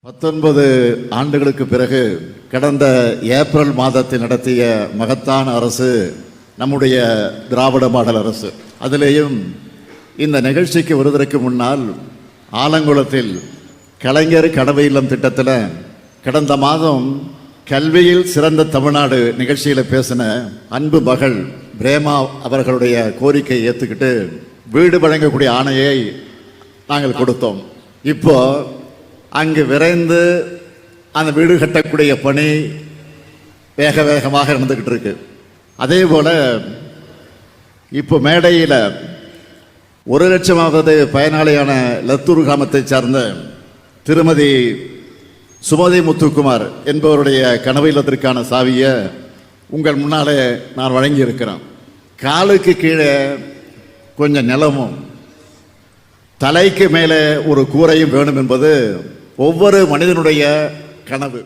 19 ஆண்டுகளுக்கு பிறகு கடந்த ஏப்ரல் மாதத்தில் நடத்திய மகத்தான அரசு நம்முடைய திராவிட மாடல் அரசு. அதிலேயும் இந்த நிகழ்ச்சிக்கு வருவதற்கு முன்னால் ஆலங்குளத்தில் கலைஞர் கனவு இல்லம் திட்டத்தில் கடந்த மாதம் கல்வியில் சிறந்த தமிழ்நாடு நிகழ்ச்சியில் பேசின அன்பு மகள் பிரேமா அவர்களுடைய கோரிக்கையை ஏற்றுக்கிட்டு வீடு வழங்கக்கூடிய ஆணையை நாங்கள் கொடுத்தோம். இப்போ அங்கு விரைந்து அந்த வீடு கட்டக்கூடிய பணி வேக வேகமாக நடந்துக்கிட்டு இருக்கு. அதே போல் இப்போ மேடையில் 1,00,000வது பயனாளியான லத்தூர் கிராமத்தை சார்ந்த திருமதி சுமதி முத்துக்குமார் என்பவருடைய கனவு இல்லத்திற்கான சாவியை உங்கள் முன்னாலே நான் வழங்கியிருக்கிறேன். காலுக்கு கீழே கொஞ்சம் நிலமும் தலைக்கு மேலே ஒரு கூரையும் வேணும் என்பது ஒவ்வொரு மனிதனுடைய கனவு.